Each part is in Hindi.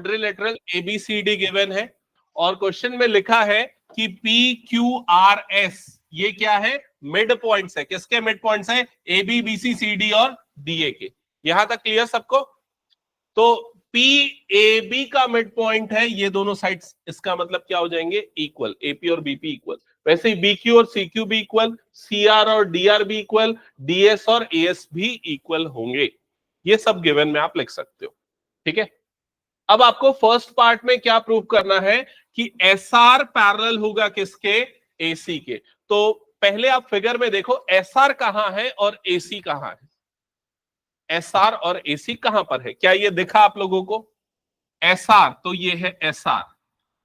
क्वाड्रिलेटरल ABCD गिवन है और क्वेश्चन में लिखा है कि PQRS ये क्या है, मिड पॉइंट्स है। किसके मिड पॉइंट्स है? AB BC CD और DA के। यहां तक क्लियर सबको? तो PAB का मिड पॉइंट है ये दोनों साइड्स, इसका मतलब क्या हो जाएंगे? इक्वल। AP और BP इक्वल। वैसे ही BQ और CQ भी इक्वल, CR और DR भी इक्वल, DS और AS भी इक्वल होंगे। ये सब गिवन में आप लिख सकते हो, ठीक है। अब आपको फर्स्ट पार्ट में क्या प्रूव करना है कि SR पैरेलल होगा किसके? AC के। तो पहले आप फिगर में देखो SR कहां है और AC कहां है। SR और AC कहां पर है? क्या ये दिखा आप लोगों को? SR तो ये है SR,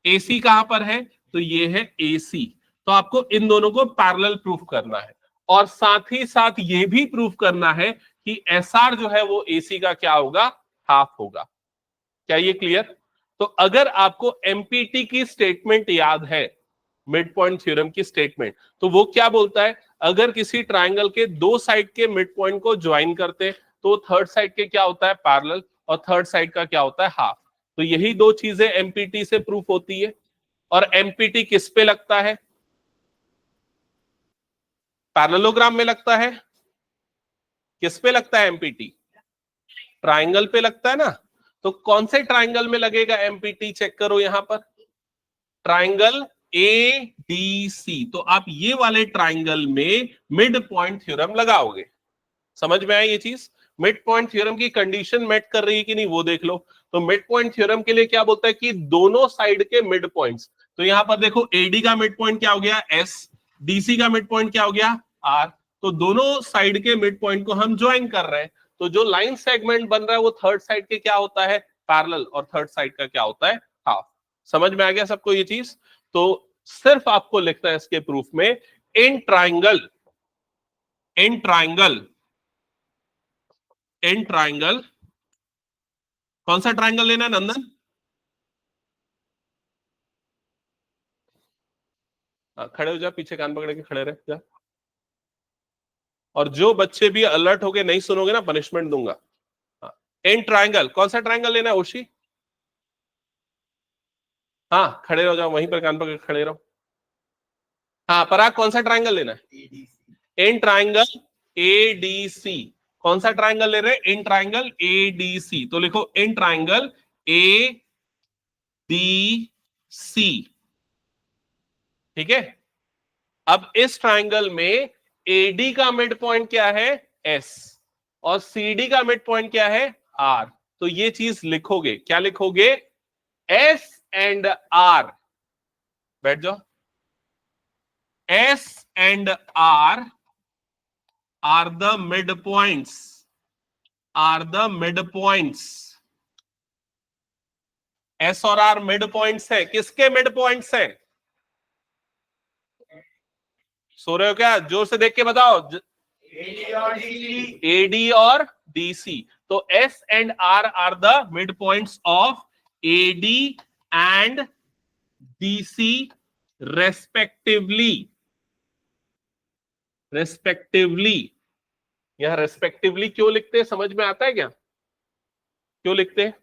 AC कहां पर है? तो ये है AC। तो आपको इन दोनों को पैरेलल प्रूफ करना है और साथ ही साथ ये भी प्रूफ करना है कि SR जो है वो AC का क्या होगा? हाफ होगा। क्या ये क्लियर? तो अगर आपको एमपीटी की स्टेटमेंट याद है, मिड पॉइंट थ्योरम की स्टेटमेंट, तो वो क्या बोलता है? अगर किसी ट्राइंगल के दो साइड के मिड पॉइंट को ज्वाइन करते तो थर्ड साइड के क्या होता है? पैरेलल, और थर्ड साइड का क्या होता है? हाफ। तो यही दो चीजें एमपीटी से प्रूफ होती है। और एमपीटी किस पे लगता है? पैरेललोग्राम में लगता है। किस पे लगता है एमपीटी? ट्राइंगल पे लगता है ना। तो कौन से ट्राइंगल में लगेगा एमपीटी? चेक करो यहां पर, ट्राइंगल ADC। तो आप ये वाले ट्राइंगल में मिड पॉइंट थ्योरम लगाओगे। समझ में आया ये चीज? मिड पॉइंट थ्योरम की कंडीशन मेट कर रही है कि नहीं वो देख लो। तो मिड पॉइंट थ्योरम के लिए क्या बोलता है कि दोनों साइड के मिड पॉइंट्स, तो यहां पर देखो AD का मिड पॉइंट क्या हो गया? S, DC का मिड पॉइंट क्या हो गया? R। तो दोनों साइड के मिड पॉइंट को हम ज्वाइन कर रहे हैं, तो जो लाइन सेगमेंट बन रहा है वो थर्ड साइड के क्या होता है? पैरेलल, और थर्ड साइड का क्या होता है? हाफ। समझ में आ गया सबको ये चीज? तो सिर्फ आपको लिखना है इसके प्रूफ में, इन ट्राइंगल कौन सा ट्राइंगल लेना है नंदन? खड़े हो जा, पीछे कान पकड़ के खड़े रहे जा। और जो बच्चे भी अलर्ट होके नहीं सुनोगे ना, पनिशमेंट दूंगा। इन ट्राइंगल, कौन सा ट्राइंगल लेना है ओशी? हाँ खड़े हो जाओ, वहीं पर कान पकड़ के खड़े रहो। हाँ पराग, कौन सा ट्राइंगल लेना है? In triangle ADC। कौन सा ट्राइंगल ले रहे हैं? In triangle ADC। तो लिखो इन ट्राइंगल ADC, ठीक है। अब इस ट्राइंगल में AD का मिड पॉइंट क्या है? S, और CD का मिड पॉइंट क्या है? R। तो ये चीज लिखोगे, क्या लिखोगे? S एंड R, बैठ जाओ। S and R are the midpoints, S और R मिड पॉइंट्स है। किसके मिड पॉइंट्स है? सो रहे हो क्या? जोर से देख के बताओ। AD और DC। तो S and R are the mid points of AD and DC respectively. यहां रेस्पेक्टिवली क्यों लिखते हैं, समझ में आता है क्या? क्यों लिखते हैं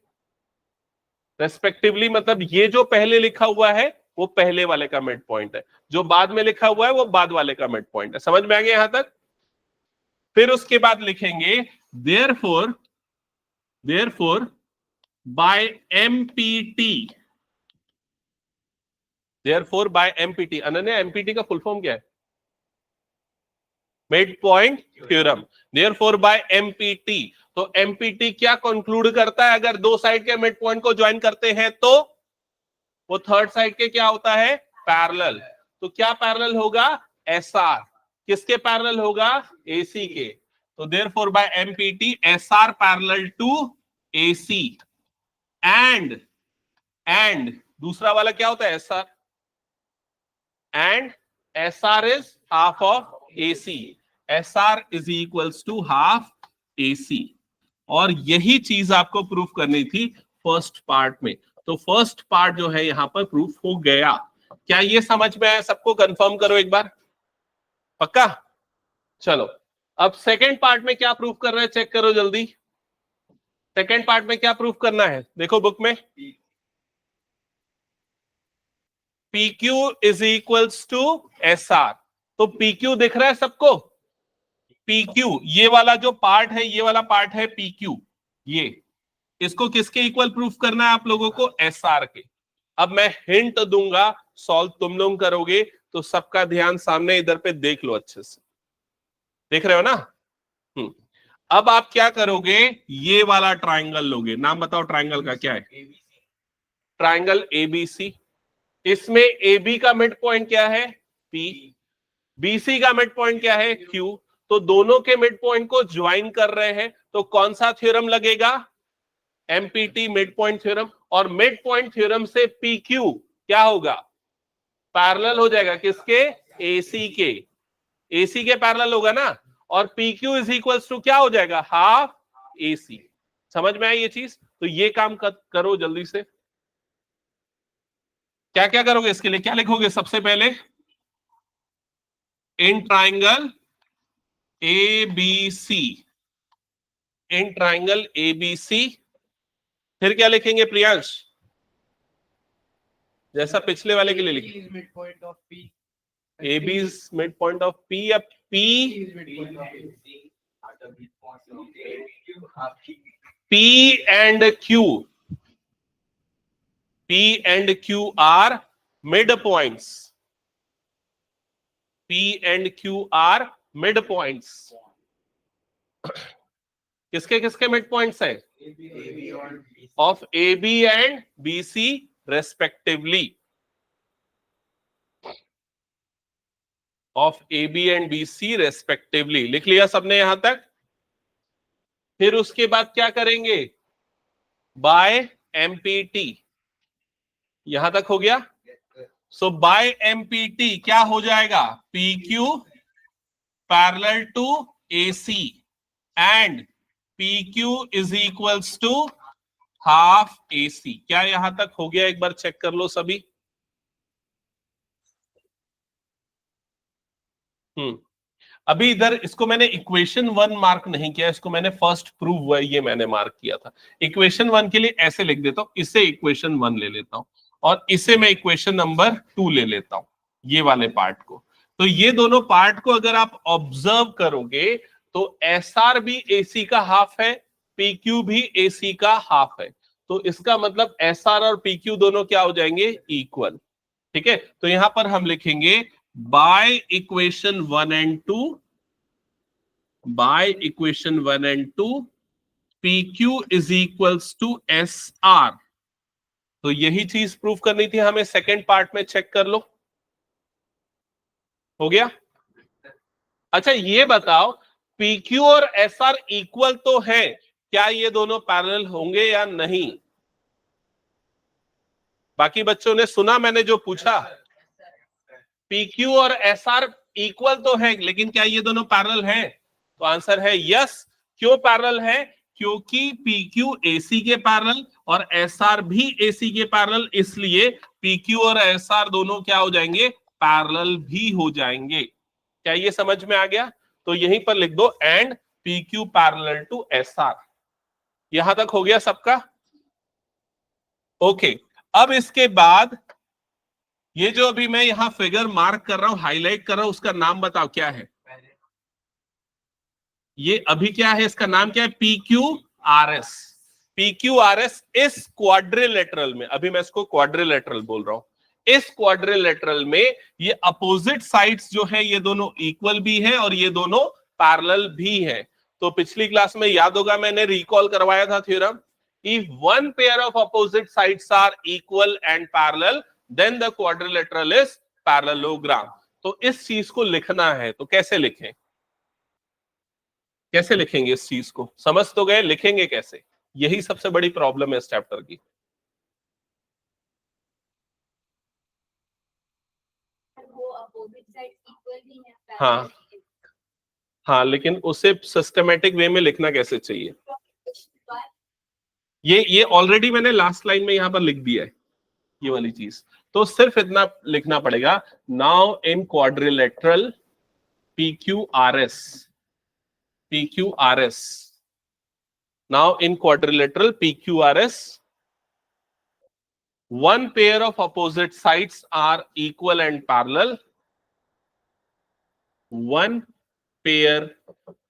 रेस्पेक्टिवली? मतलब ये जो पहले लिखा हुआ है वो पहले वाले का मिड पॉइंट है, जो बाद में लिखा हुआ है वो बाद वाले का मिड पॉइंट है। समझ में आ गया यहां तक? फिर उसके बाद लिखेंगे therefore by empty. Ananya, empty का फुल फॉर्म क्या है? Mid point theorem. Therefore by empty. तो एमपीटी क्या कंक्लूड करता है? अगर दो साइड के मिड पॉइंट को ज्वाइन करते हैं तो वो थर्ड साइड के क्या होता है? पैरेलल। तो क्या पैरेलल होगा? SR। किसके पैरेलल होगा? AC के। तो therefore by MPT SR parallel to AC and दूसरा वाला क्या होता है? SR, and SR is half of AC। SR is equals to half AC। और यही चीज आपको प्रूफ करनी थी फर्स्ट पार्ट में। तो फर्स्ट पार्ट जो है यहां पर प्रूफ हो गया। क्या ये समझ में आया सबको? कंफर्म करो एक बार, पक्का? चलो अब सेकंड पार्ट में क्या प्रूफ कर रहे हैं, चेक करो जल्दी। सेकंड पार्ट में क्या प्रूफ करना है? देखो बुक में, PQ is equals to SR। तो PQ दिख रहा है सबको? PQ ये वाला जो पार्ट है, ये वाला पार्ट है PQ। ये इसको किसके इक्वल प्रूफ करना है आप लोगों को? SR के। अब मैं हिंट दूंगा, सॉल्व तुम लोग करोगे, तो सबका ध्यान सामने इधर पे देख लो, अच्छे से देख रहे हो ना? अब आप क्या करोगे? ये वाला ट्राइंगल लोगे। नाम बताओ ट्राइंगल का क्या है? Triangle ABC। इसमें AB का मिड पॉइंट क्या है? P। BC का मिड पॉइंट क्या है? Q। तो दोनों के मिड पॉइंट को ज्वाइन कर रहे हैं, तो कौन सा थ्योरम लगेगा? MPT, mid point theorem. और मिड पॉइंट थ्योरम से PQ क्या होगा? पैरेलल हो जाएगा किसके? AC के। AC के पैरेलल होगा ना। और PQ इज इक्वल्स टू क्या हो जाएगा? Half AC। समझ में आई ये चीज? तो ये काम करो जल्दी से। क्या क्या करोगे इसके लिए? क्या लिखोगे सबसे पहले? In triangle ABC, in triangle ABC। फिर क्या लिखेंगे प्रियांश? जैसा पिछले वाले के लिए लिखे, AB is mid point of P या P and Q are mid points. P and Q are mid points. किसके किसके मिड पॉइंट्स है? Of AB and BC respectively. Of AB and BC respectively. लिख लिया सबने यहां तक? फिर उसके बाद क्या करेंगे? By MPT। यहां तक हो गया? सो बाय MPT क्या हो जाएगा? PQ parallel to AC and PQ is equals to half AC। क्या यहां तक हो गया? एक बार चेक कर लो सभी। अभी इधर इसको मैंने इक्वेशन 1 मार्क नहीं किया, इसको मैंने फर्स्ट प्रूव हुआ ये मैंने मार्क किया था। इक्वेशन 1 के लिए ऐसे लिख देता हूं, इसे इक्वेशन 1 ले लेता हूं और इसे मैं इक्वेशन नंबर 2 ले लेता हूं, ये वाले पार्ट को। तो ये दोनों पार्ट को अगर आप ऑब्जर्व करोगे तो SR भी AC का हाफ है, PQ भी AC का हाफ है। तो इसका मतलब SR और PQ दोनों क्या हो जाएंगे? इक्वल। ठीक है, तो यहां पर हम लिखेंगे by equation 1 and 2, by equation 1 and 2 PQ is equals to SR। तो यही चीज प्रूव करनी थी हमें। सेकेंड पार्ट में चेक कर लो, हो गया? अच्छा ये बताओ, PQ और SR इक्वल तो है, क्या ये दोनों पैरेलल होंगे या नहीं? बाकी बच्चों ने सुना मैंने जो पूछा? PQ और SR इक्वल तो है, लेकिन क्या ये दोनों पैरेलल हैं? तो आंसर है यस। क्यों पैरेलल है? क्योंकि PQ AC के पैरेलल और SR भी AC के पैरेलल, इसलिए PQ और SR दोनों क्या हो जाएंगे? पैरेलल भी हो जाएंगे। क्या ये समझ में आ गया? तो यहीं पर लिख दो and PQ parallel to SR। यहां तक हो गया सबका? ओके। अब इसके बाद ये जो अभी मैं यहां फिगर मार्क कर रहा हूं, हाईलाइट कर रहा हूं, उसका नाम बताओ क्या है? ये अभी क्या है? इसका नाम क्या है? PQRS। PQRS इस क्वाड्रिलेटरल में, अभी मैं इसको क्वाड्रिलेटरल बोल रहा हूं, इस क्वाड्रिलेटरल में ये अपोजिट साइड्स जो है ये दोनों इक्वल भी है और ये दोनों पैरेलल भी है। तो पिछली क्लास में याद होगा मैंने रिकॉल करवाया था theorem, if one pair of opposite sides are equal and parallel then the quadrilateral is parallelogram. तो इस चीज को लिखना है, तो कैसे लिखें? कैसे लिखेंगे इस चीज को? समझ तो गए, लिखेंगे कैसे? यही सबसे बड़ी प्रॉब्लम है इस चैप्टर की। हाँ हाँ, लेकिन उसे सिस्टमेटिक वे में लिखना कैसे चाहिए? ये ऑलरेडी मैंने लास्ट लाइन में यहां पर लिख दिया है ये वाली चीज। तो सिर्फ इतना लिखना पड़ेगा, now in quadrilateral PQRS, PQRS, now in quadrilateral PQRS one pair of opposite sides are equal and parallel. One pair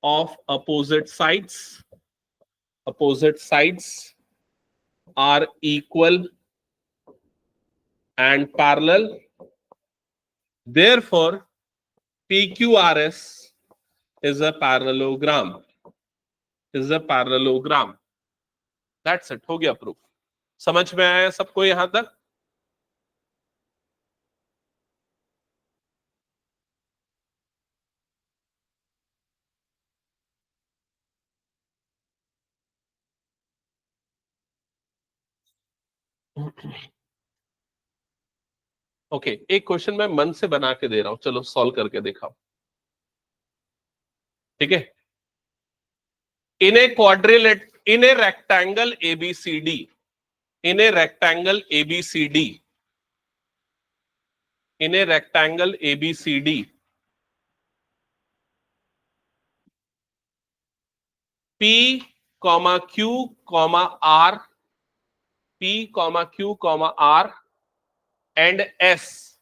of opposite sides are equal and parallel. Therefore, PQRS is a parallelogram. That's it. हो गया प्रूफ. समझ में आया सबको यहां तक? ओके, एक क्वेश्चन मैं मन से बना के दे रहा हूं, चलो सॉल्व करके दिखाओ. ठीक है. In a quadrilateral in a rectangle ABCD, in a rectangle ABCD, P, Q, R, and S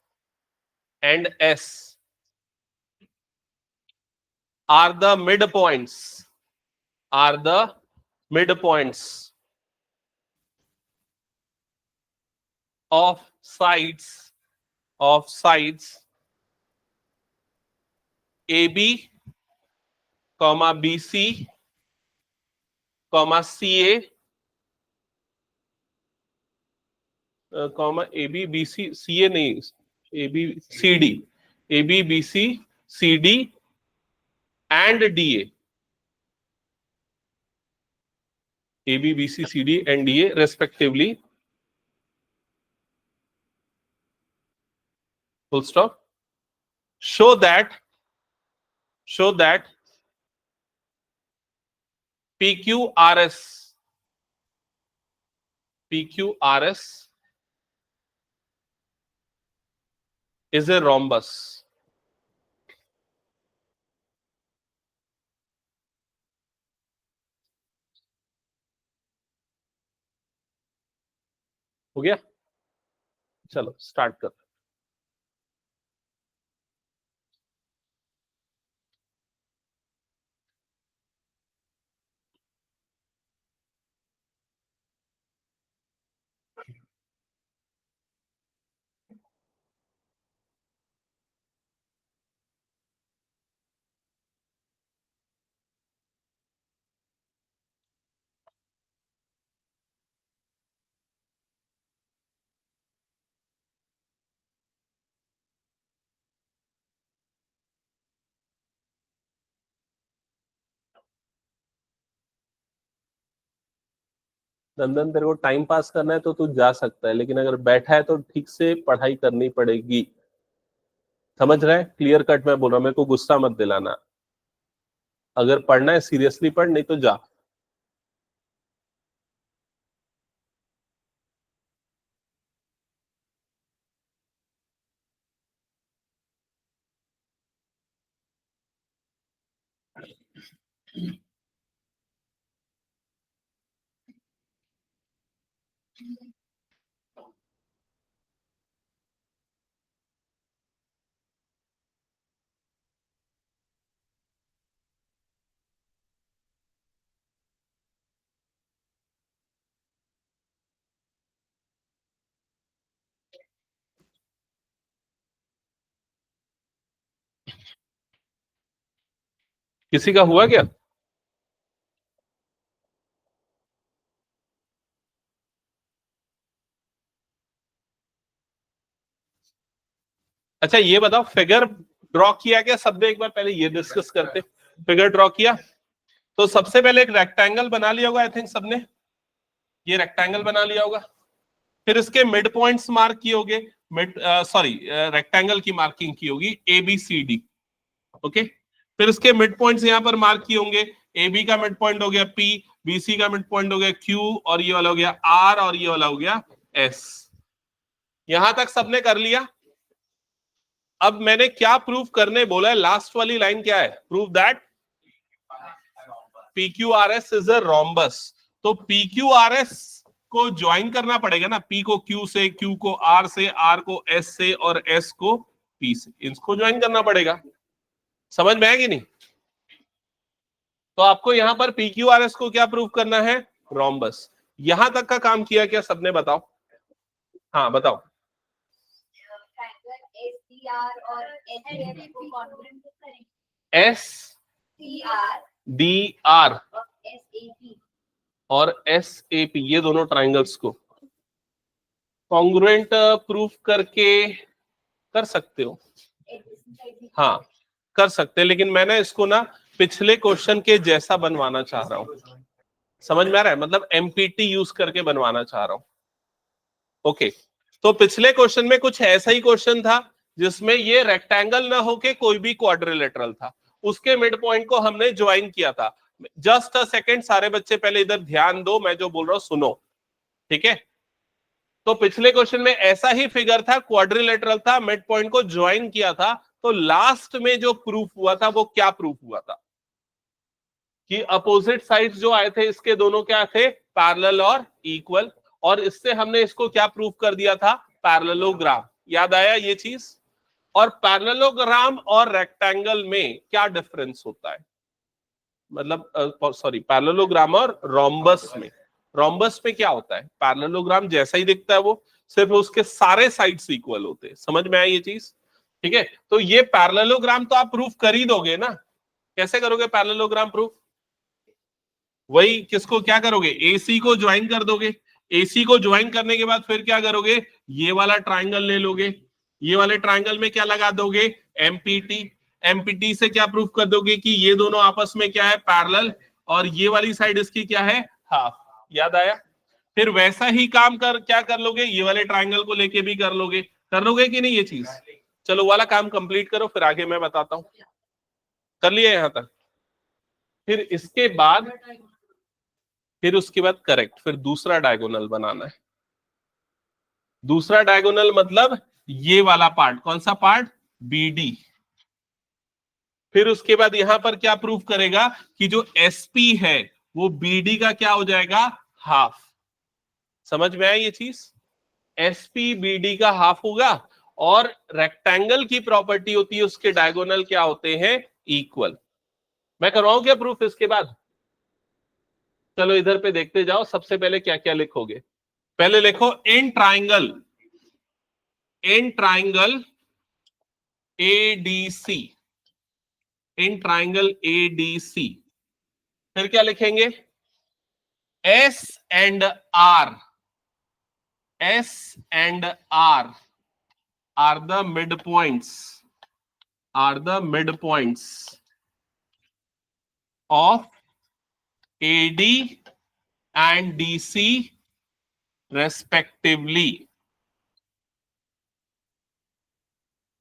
are the midpoints of sides AB, BC, CA, AB, BC, CA नहीं, AB, CD, AB, BC, CD and DA, AB, BC, CD and DA respectively. Full stop. Show that PQRS is a rhombus. हो गया? चलो स्टार्ट कर. नंदन, तेरे को टाइम पास करना है तो तू जा सकता है, लेकिन अगर बैठा है तो ठीक से पढ़ाई करनी पड़ेगी. समझ रहा है? क्लियर कट मैं बोल रहा हूं, मेरे को गुस्सा मत दिलाना. अगर पढ़ना है सीरियसली पढ़, नहीं तो जा. किसी का हुआ क्या? अच्छा ये बताओ, फिगर ड्रॉ किया क्या सबने? एक बार पहले ये डिस्कस करते. फिगर ड्रॉ किया तो सबसे पहले एक रेक्टेंगल बना लिया होगा, आई थिंक सबने ये रेक्टेंगल बना लिया होगा. फिर इसके मिड पॉइंट्स मार्क किए होंगे, रेक्टेंगल की मार्किंग की होगी ABCD. ओके, फिर इसके मिड पॉइंट्स यहां पर मार्क किए होंगे. AB का मिड पॉइंट हो गया P, BC का मिड पॉइंट हो गया Q, और ये वाला हो गया R, और ये वाला हो गया S. यहां तक सबने कर लिया. अब मैंने क्या प्रूव करने बोला है? लास्ट वाली लाइन क्या है? Prove that PQRS is a rhombus. तो PQRS को ज्वाइन करना पड़ेगा ना, P को Q से, Q को R से, R को S से और S को P से, इसको ज्वाइन करना पड़ेगा। समझ में आएगी नहीं? तो आपको यहां पर PQRS को क्या प्रूव करना है? रोम्बस। यहां तक का काम किया क्या सबने? बताओ। हाँ बताओ। SDR और SAP ये दोनों ट्राइंगल्स को कॉन्ग्रुएंट प्रूफ करके कर सकते हो। हाँ कर सकते हैं, लेकिन मैंने इसको ना पिछले क्वेश्चन के जैसा बनवाना चाह रहा हूं। समझ में आ रहा है? मतलब MPT यूज करके बनवाना चाह रहा हूं। ओके, तो पिछले क्वेश्चन में कुछ ऐसा ही क्वेश्चन था जिसमें ये रेक्टेंगल ना होके कोई भी क्वाड्रिलेटरल था, उसके मिड पॉइंट को हमने ज्वाइन किया था। जस्ट अ सेकेंड, सारे बच्चे पहले इधर ध्यान दो, मैं जो बोल रहा हूं सुनो, ठीक है? तो पिछले क्वेश्चन में ऐसा ही फिगर था, क्वाड्रिलेटरल था, मिड पॉइंट को ज्वाइन किया था। तो लास्ट में जो प्रूफ हुआ था वो क्या प्रूफ हुआ था? कि अपोजिट साइड्स जो आए थे इसके दोनों क्या थे? पैरेलल और इक्वल। और इससे हमने इसको क्या प्रूफ कर दिया था? पैरेललोग्राम। याद आया ये चीज? और पैरेललोग्राम और रेक्टेंगल में क्या डिफरेंस होता है? मतलब सॉरी, पैरेललोग्राम और रोम्बस में, रोम्बस में क्या होता है? पैरेललोग्राम जैसा ही दिखता है वो, सिर्फ उसके सारे साइड्स इक्वल होते हैं। समझ में आई ये चीज? ठीक है, तो ये पैरेललोग्राम तो आप प्रूफ कर ही दोगे ना। कैसे करोगे पैरेललोग्राम प्रूफ? वही, किसको क्या करोगे? AC को ज्वाइन कर दोगे। AC को ज्वाइन करने के बाद फिर क्या करोगे? ये वाला ट्राइंगल ले लोगे, ये वाले ट्राइंगल में क्या लगा दोगे? MPT। MPT से क्या प्रूफ कर दोगे कि ये दोनों आपस में क्या है? पैरेलल। और ये वाली साइड इसकी क्या है? हाफ। याद आया? फिर वैसा ही काम क्या कर लोगे? ये वाले ट्राइंगल को लेके भी कर लोगे कि नहीं ये चीज? चलो वाला काम कंप्लीट करो, फिर आगे मैं बताता हूं। कर लिया यहां तक? फिर इसके बाद, फिर उसके बाद करेक्ट, फिर दूसरा डायगोनल बनाना है। दूसरा डायगोनल मतलब ये वाला पार्ट, कौन सा पार्ट? BD। फिर उसके बाद यहां पर क्या प्रूफ करेगा कि जो SP है वो BD का क्या हो जाएगा? हाफ। समझ में आई ये चीज? SP BD का हाफ होगा। और रेक्टेंगल की प्रॉपर्टी होती है उसके डायगोनल क्या होते हैं? इक्वल। मैं करवाऊं क्या प्रूफ इसके बाद? चलो इधर पे देखते जाओ। सबसे पहले क्या क्या लिखोगे? पहले लिखो in triangle ADC, in triangle ADC। फिर क्या लिखेंगे? S and R are the midpoints, of AD and DC respectively.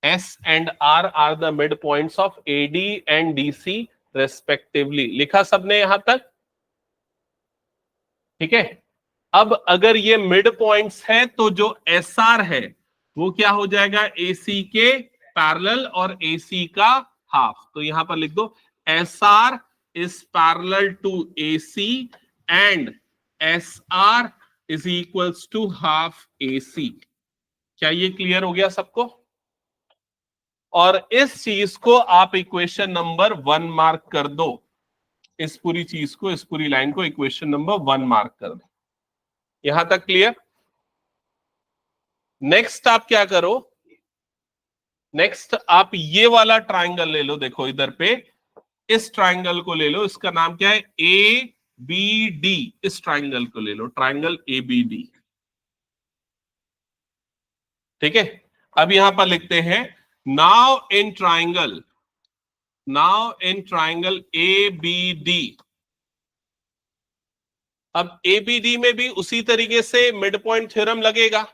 S and R are the midpoints of AD and DC respectively. लिखा सबने यहां तक? ठीक है। अब अगर ये मिड पॉइंट्स है तो जो SR है वो क्या हो जाएगा? AC के पैरेलल और AC का हाफ। तो यहां पर लिख दो SR is parallel to AC and SR is equals to half AC। क्या ये क्लियर हो गया सबको? और इस चीज को आप इक्वेशन नंबर 1 मार्क कर दो। इस पूरी चीज को, इस पूरी लाइन को इक्वेशन नंबर 1 मार्क कर दो। यहां तक क्लियर? नेक्स्ट आप क्या करो? नेक्स्ट आप ये वाला ट्राइंगल ले लो। देखो इधर पे इस ट्राइंगल को ले लो, इसका नाम क्या है? ABD। इस ट्राइंगल को ले लो, ट्राइंगल ABD। ठीक है, अब यहां पर लिखते हैं नाउ इन ट्राइंगल ABD। अब ABD में भी उसी तरीके से मिड पॉइंट थ्योरम लगेगा।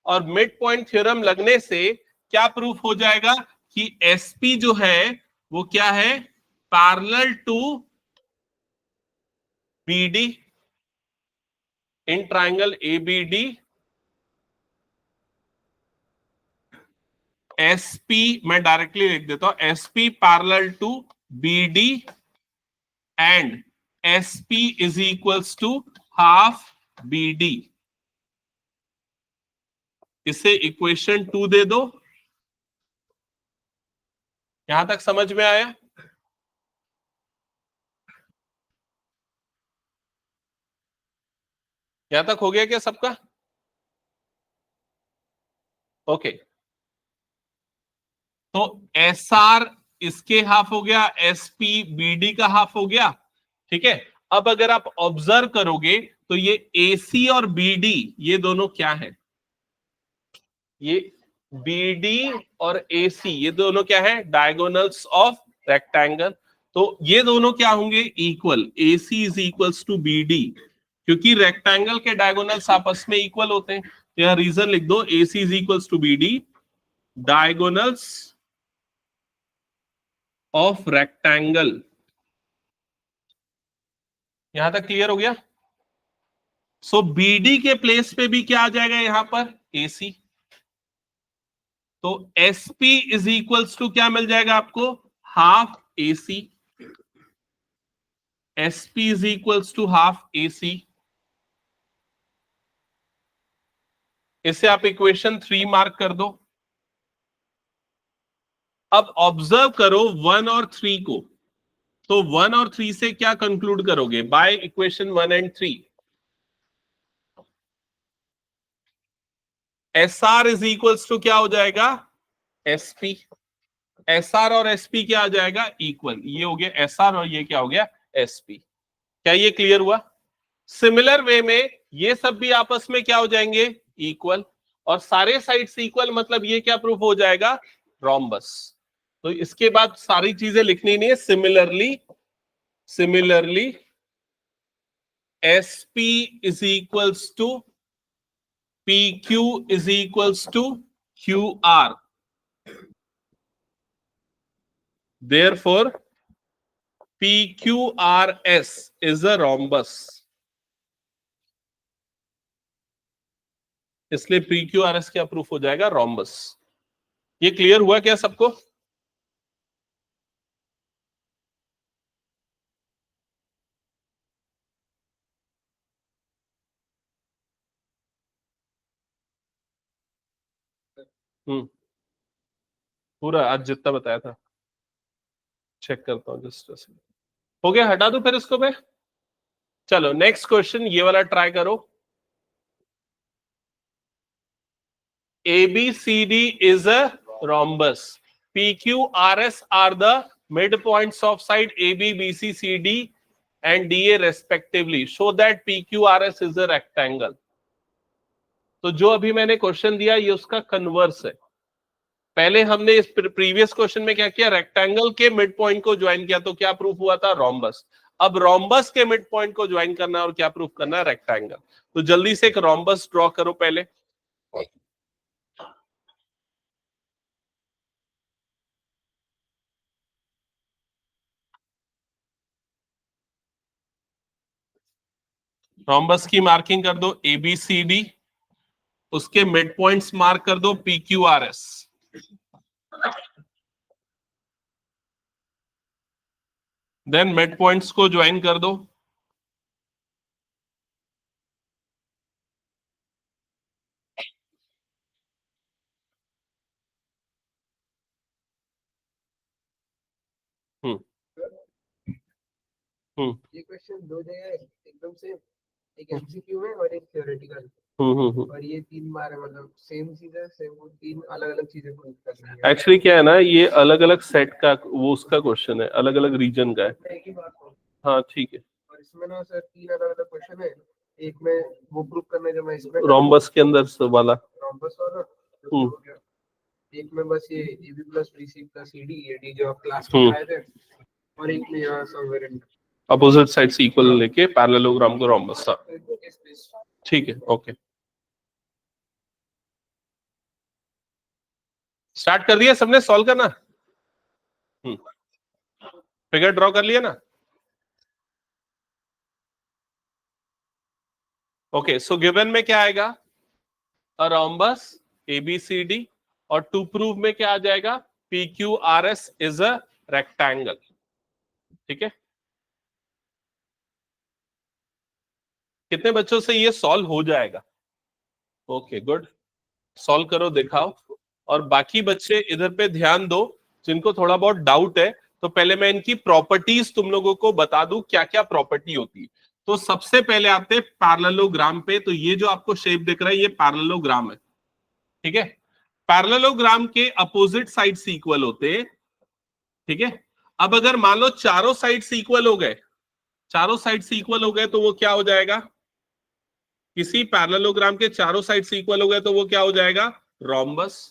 और मिड पॉइंट थ्योरम लगने से क्या प्रूफ हो जाएगा? कि SP जो है वो क्या है? Parallel to BD। In triangle ABD SP, मैं डायरेक्टली लिख देता हूं, SP parallel to BD and SP is equals to half BD। इसे इक्वेशन 2 दे दो। यहां तक समझ में आया? यहां तक हो गया क्या सबका? ओके, तो एस आर इसके हाफ हो गया, एस पी बी डी का हाफ हो गया। ठीक है, अब अगर आप ऑब्जर्व करोगे तो ये ए सी और बी डी ये दोनों क्या है? ये बी डी और ए सी ये दोनों क्या है? Diagonals of rectangle. तो ये दोनों क्या होंगे? Equal. A C is equals to B D, क्योंकि रेक्टेंगल के डायगोनल्स आपस में इक्वल होते हैं। यह रीजन लिख दो, A C is equals to B D, diagonals of rectangle. यहां तक क्लियर हो गया? सो बीडी के प्लेस पे भी क्या आ जाएगा यहां पर? एसी। तो एसपी इज इक्वल्स टू क्या मिल जाएगा आपको? Half AC. SP is equals to half AC. इसे आप इक्वेशन 3 मार्क कर दो। अब ऑब्जर्व करो 1 और 3 को। तो 1 और 3 से क्या कंक्लूड करोगे by equation 1 and 3? S R is equals to क्या हो जाएगा? एसपी। एस आर और एसपी क्या आ जाएगा? इक्वल। ये हो गया एस आर और ये क्या हो गया? एसपी। क्या ये क्लियर हुआ? सिमिलर वे में ये सब भी आपस में क्या हो जाएंगे? इक्वल। और सारे साइड्स इक्वल मतलब ये क्या प्रूफ हो जाएगा? रोम्बस। तो इसके बाद सारी चीजें लिखनी नहीं है। Similarly, similarly S P is equals to P Q is equals to Q R. Therefore PQRS is a rhombus। इसलिए PQRS क्या प्रूफ हो जाएगा? रोम्बस। ये क्लियर हुआ क्या सबको? पूरा आज जितना बताया था चेक करता हूँ जस्ट। हो गया, हटा दो फिर इसको मैं। चलो नेक्स्ट क्वेश्चन ये वाला ट्राई करो। ABCD is a rhombus. PQRS are the midpoints of side AB, BC, CD and DA respectively. Show that PQRS is a rectangle. तो जो अभी मैंने क्वेश्चन दिया ये उसका कन्वर्स है। पहले हमने इस प्रीवियस क्वेश्चन में क्या किया? रेक्टेंगल के मिड पॉइंट को ज्वाइन किया, तो क्या प्रूफ हुआ था? रोम्बस। अब रोम्बस के मिड पॉइंट को ज्वाइन करना है और क्या प्रूफ करना है? रेक्टेंगल। तो जल्दी से एक रोम्बस ड्रॉ करो पहले। रोम्बस की मार्किंग कर दो ABCD, उसके मिड पॉइंट्स मार्क कर दो PQRS। देन मिड पॉइंट्स को ज्वाइन कर दो। हम्म ये क्वेश्चन दो जगह एकदम से, एक एमसीक्यू में और एक थ्योरेटिकल। और ये 3 बार है, मतलब सेम चीज है, सेम 3 अलग अलग चीजें प्रूव करनी है। एक्चुअली क्या है ना, ये अलग अलग सेट का वो उसका क्वेश्चन है, अलग अलग रीजन का है। एक ही बात हो। हाँ ठीक है। और इसमें ना सर 3 अलग अलग क्वेश्चन है। एक में वो प्रूव करने जो मैं इसमें रोम्बस के अंदर वाला। रोम्बस वाला हो गया। एक में बस ये AB plus BC plus CD, ये D जो आप क्लास में आए थे। और एक में यहाँ somewhere in opposite sides equal लेके पैरेललोग्राम को रोम्बस था। ठीक है, ओके। स्टार्ट कर दिया सबने सॉल्व करना? फिगर ड्रॉ कर लिया ना? ओके, सो गिवन में क्या आएगा? अ रोम्बस ABCD, और टू प्रूव में क्या आ जाएगा? PQRS is a rectangle. ठीक है, कितने बच्चों से ये सॉल्व हो जाएगा? Okay good. सॉल्व करो, दिखाओ, और बाकी बच्चे इधर पे ध्यान दो जिनको थोड़ा बहुत डाउट है। तो पहले मैं इनकी प्रॉपर्टीज तुम लोगों को बता दूं क्या क्या प्रॉपर्टी होती है। तो सबसे पहले आते हैं पैरेललोग्राम पे। तो ये जो आपको शेप दिख रहा है ये पैरेललोग्राम है, ठीक है। पैरेललोग्राम के अपोजिट साइड्स इक्वल होते हैं, ठीक है। अब अगर मान लो चारों साइड्स इक्वल हो गए, चारों साइड्स इक्वल हो गए तो वो क्या हो जाएगा, किसी पैरेललोग्राम के चारों साइड्स इक्वल हो गए तो वो क्या हो जाएगा, रोम्बस।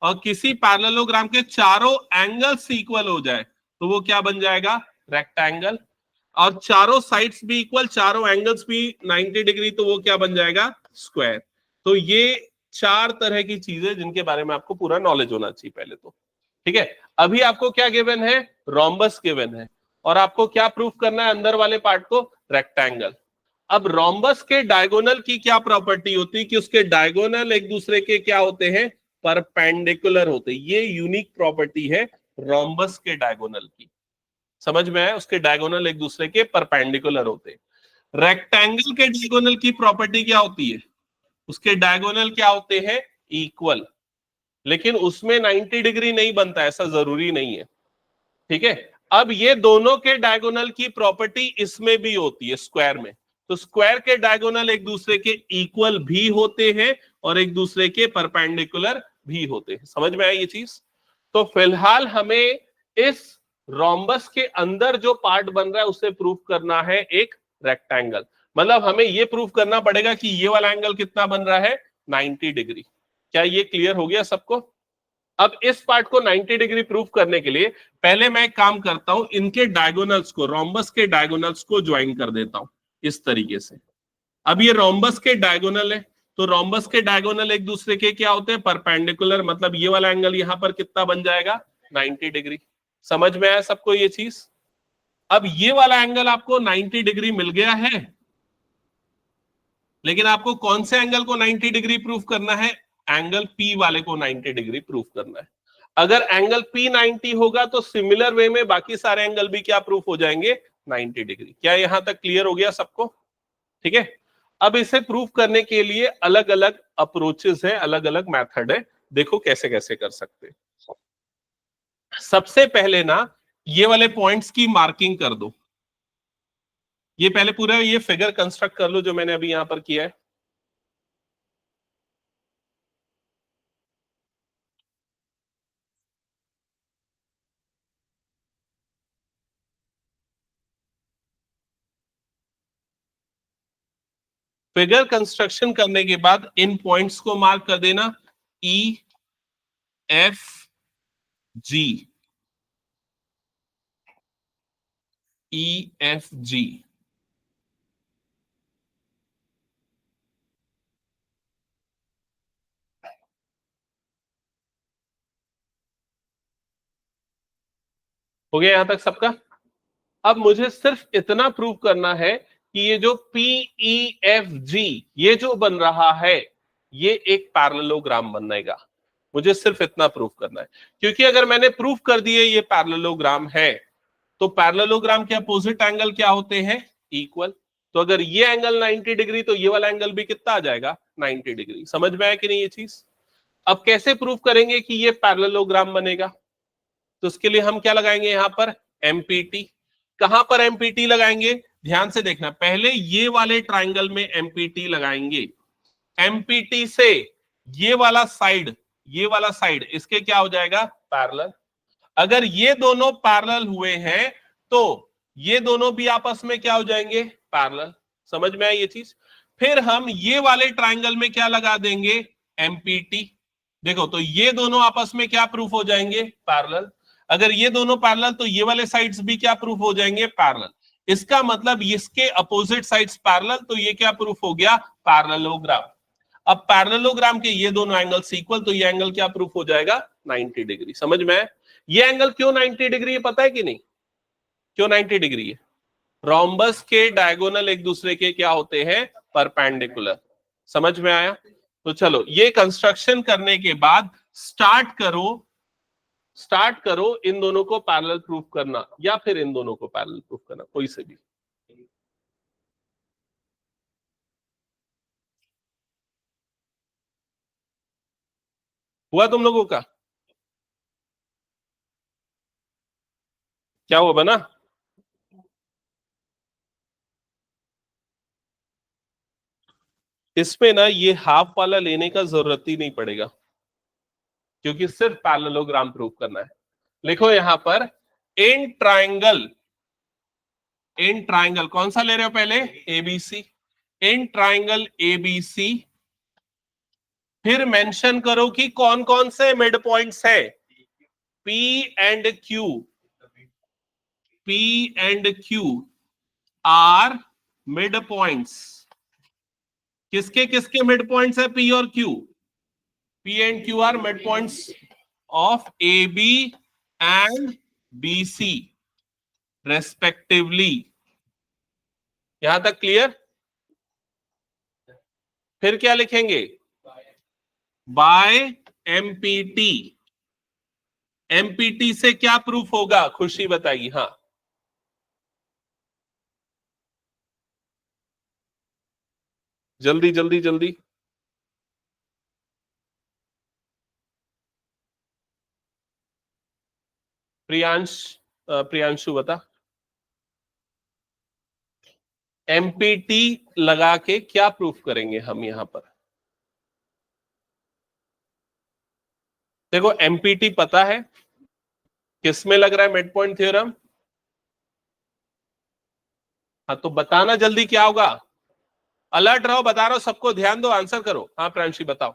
और किसी पैरेललोग्राम के चारों एंगल्स इक्वल हो जाए तो वो क्या बन जाएगा, रेक्टेंगल। और चारों साइड्स भी इक्वल, चारों एंगल्स भी 90 डिग्री, तो वो क्या बन जाएगा, स्क्वायर। तो ये चार तरह की चीजें जिनके बारे में आपको पूरा नॉलेज होना चाहिए पहले तो, ठीक है। अभी आपको क्या गिवन है, रोम्बस गिवन है, और आपको क्या प्रूफ करना है, अंदर वाले पार्ट को रेक्टेंगल। अब रोम्बस के डायगोनल की क्या प्रॉपर्टी होती है कि उसके डायगोनल एक दूसरे के क्या होते हैं, परपेंडिकुलर होते हैं। ये यूनिक प्रॉपर्टी है रोम्बस के डायगोनल की, समझ में आया, उसके डायगोनल एक दूसरे के परपेंडिकुलर होते हैं। रेक्टेंगल के डायगोनल की प्रॉपर्टी क्या होती है, उसके डायगोनल क्या होते हैं, इक्वल। लेकिन उसमें 90 डिग्री नहीं बनता, ऐसा जरूरी नहीं है, ठीक है। अब ये दोनों के डायगोनल की प्रॉपर्टी इसमें भी होती है, स्क्वायर में। तो स्क्वायर के डायगोनल एक दूसरे के इक्वल भी होते हैं और एक दूसरे के परपेंडिकुलर भी होते हैं, समझ में आया ये चीज। तो फिलहाल हमें इस रोम्बस के अंदर जो पार्ट बन रहा है उसे प्रूफ करना है एक रेक्टेंगल। मतलब हमें ये प्रूफ करना पड़ेगा कि ये वाला एंगल कितना बन रहा है, 90 डिग्री। क्या ये क्लियर हो गया सबको। अब इस पार्ट को 90 डिग्री प्रूफ करने के लिए पहले मैं एक काम करता हूं, इनके डायगोनल्स को, रोम्बस के डायगोनल्स को ज्वाइन कर देता हूं इस तरीके से। अब ये रोम्बस के डायगोनल है, तो रोम्बस के डायगोनल एक दूसरे के क्या होते हैं, परपेंडिकुलर। मतलब ये वाला एंगल यहां पर कितना बन जाएगा, 90 डिग्री। समझ में आया सबको ये चीज। अब ये वाला एंगल आपको 90 डिग्री मिल गया है, लेकिन आपको कौन से एंगल को 90 डिग्री प्रूफ करना है, एंगल P वाले को 90 डिग्री प्रूफ करना है। अगर एंगल P 90 होगा तो सिमिलर वे में बाकी सारे एंगल भी क्या प्रूफ हो जाएंगे, 90 डिग्री। क्या यहां तक क्लियर हो गया सबको, ठीक है। अब इसे प्रूफ करने के लिए अलग अलग अप्रोचेस है, अलग अलग मेथड है, देखो कैसे कैसे कर सकते हैं। सबसे पहले ना ये वाले पॉइंट्स की मार्किंग कर दो। ये पहले पूरा ये फिगर कंस्ट्रक्ट कर लो जो मैंने अभी यहां पर किया है। फिगर कंस्ट्रक्शन करने के बाद इन पॉइंट्स को मार्क कर देना, E F G, E F G. हो गया यहां तक सबका। अब मुझे सिर्फ इतना प्रूव करना है कि ये जो पीई एफ जी ये जो बन रहा है ये एक पैरेललोग्राम बनेगा। मुझे सिर्फ इतना प्रूफ करना है, क्योंकि अगर मैंने प्रूफ कर दिए ये पैरेललोग्राम है तो पैरेललोग्राम के अपोजिट एंगल क्या होते हैं, इक्वल। तो अगर ये एंगल 90 डिग्री तो ये वाला एंगल भी कितना आ जाएगा, 90 डिग्री। समझ में आया कि नहीं ये चीज। अब कैसे प्रूफ करेंगे कि ये पैरेललोग्राम बनेगा, तो उसके लिए हम क्या लगाएंगे यहां पर, एमपीटी। कहां पर एमपीटी लगाएंगे, ध्यान से देखना, पहले ये वाले ट्राइंगल में एमपीटी लगाएंगे। एमपीटी से ये वाला साइड, ये वाला साइड इसके क्या हो जाएगा, पैरेलल। अगर ये दोनों पैरेलल हुए हैं तो ये दोनों भी आपस में क्या हो जाएंगे, पैरेलल। समझ में आई ये चीज। फिर हम ये वाले ट्राइंगल में क्या लगा देंगे, एमपीटी। देखो तो ये दोनों आपस में क्या प्रूफ हो जाएंगे, पैरेलल। अगर ये दोनों पैरेलल तो ये वाले साइड्स भी क्या प्रूफ हो जाएंगे, पैरेलल। इसका मतलब इसके अपोजिट साइड्स पैरेलल, तो ये क्या प्रूफ हो गया, पैरेललोग्राम। अब पैरेललोग्राम के ये दोनों एंगल्स इक्वल, तो ये एंगल क्या प्रूफ हो जाएगा, 90 डिग्री। समझ में आया। ये एंगल क्यों 90 डिग्री है पता है कि नहीं, क्यों 90 डिग्री है, रोम्बस के डायगोनल एक दूसरे के क्या होते हैं, परपेंडिकुलर। समझ में आया। तो चलो ये कंस्ट्रक्शन करने के बाद स्टार्ट करो इन दोनों को पैरेलल प्रूफ करना, या फिर इन दोनों को पैरेलल प्रूफ करना, कोई से भी। हुआ तुम लोगों का? क्या हुआ, बना? इसमें ना ये हाफ वाला लेने का जरूरत ही नहीं पड़ेगा, क्योंकि सिर्फ पैरेललोग्राम प्रूव करना है। लिखो यहां पर इन ट्राइंगल कौन सा ले रहे हो पहले? एबीसी। इन ट्राइंगल एबीसी, फिर मेंशन करो कि कौन कौन से मिड पॉइंट्स है। P and Q, P and Q are mid points. किसके किसके मिड पॉइंट्स है पी और Q? P and Q are mid points of A B and B C respectively. यहां तक क्लियर? फिर क्या लिखेंगे? Bye empty. एमपीटी से क्या प्रूफ होगा? खुशी बताइए। हाँ, जल्दी जल्दी जल्दी। प्रियांशु बता। एमपीटी लगा के क्या प्रूफ करेंगे हम यहां पर? देखो, एमपीटी पता है किस में लग रहा है मिड पॉइंट थ्योरम? हाँ, तो बताना जल्दी क्या होगा। अलर्ट रहो, बता रहा हूं सबको, ध्यान दो, आंसर करो। हाँ प्रियांशु बताओ।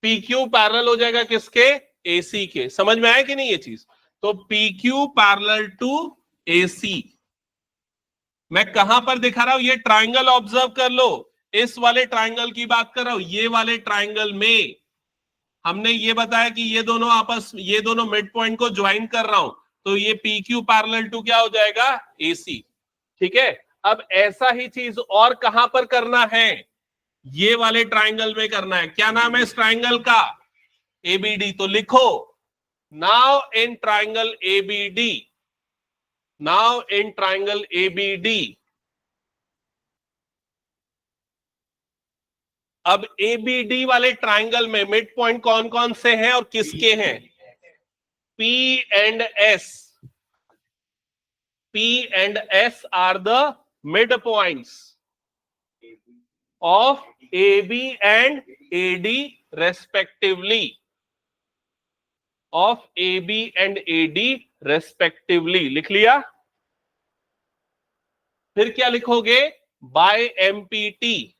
पी क्यू पैरेलल हो जाएगा किसके? एसी के। समझ में आया कि नहीं ये चीज? तो P Q parallel to AC. मैं कहां पर दिखा रहा हूं? ये ट्राइंगल ऑब्जर्व कर लो। इस वाले ट्राइंगल की बात कर रहा हूं। ये वाले ट्राइंगल में हमने ये बताया कि ये दोनों मिड पॉइंट को ज्वाइन कर रहा हूं, तो ये पी क्यू पैरेलल टू क्या हो जाएगा? एसी। ठीक है। अब ऐसा ही चीज और कहां पर करना है? ये वाले ट्राइंगल में करना है। क्या नाम है इस ट्राइंगल का? एबीडी। तो लिखो now in triangle ABD, now in triangle ABD. अब एबीडी वाले ट्राइंगल में मिड पॉइंट कौन कौन से हैं और किसके हैं? P and S. P and S are the midpoints of AB and AD respectively. Of AB and AD respectively. लिख लिया? फिर क्या लिखोगे? By MPT.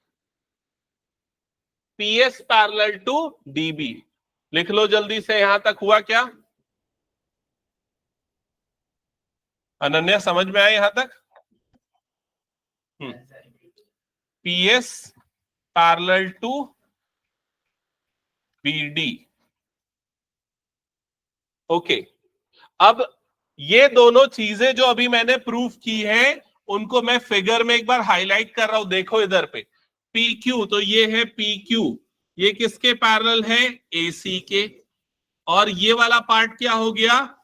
PS parallel to DB. लिख लो जल्दी से। यहां तक हुआ क्या? अनन्या समझ में आया यहां तक? PS parallel to BD। Okay. अब ये दोनों चीजें जो अभी मैंने प्रूफ की है, उनको मैं फिगर में एक बार हाईलाइट कर रहा हूं। देखो इधर पे PQ, तो ये है PQ, ये किसके पैरेलल है? AC के। और ये वाला पार्ट क्या हो गया?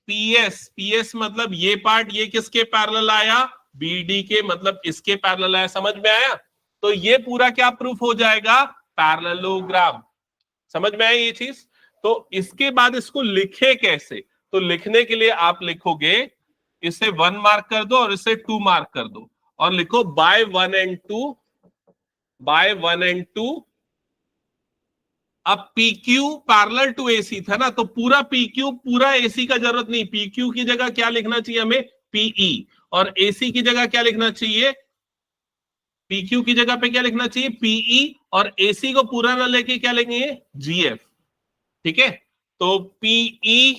PS मतलब ये पार्ट, ये किसके पैरेलल आया? BD के, मतलब इसके पैरेलल आया। समझ में आया? तो ये पूरा क्या प्रूफ हो जाएगा? पैरेललोग्राम। समझ में आया ये चीज? तो इसके बाद इसको लिखे कैसे? तो लिखने के लिए आप लिखोगे, इसे 1 मार्क कर दो और इसे 2 मार्क कर दो, और लिखो बाय 1 एंड 2, बाय 1 एंड 2। अब PQ पैरेलल टू AC था ना, तो पूरा PQ पूरा AC का जरूरत नहीं। PQ की जगह क्या लिखना चाहिए हमें? PE। और AC की जगह क्या लिखना चाहिए? PQ की जगह पे क्या लिखना चाहिए? PE। और AC को पूरा ना लेके क्या लेंगे? GF। ठीक है। तो PE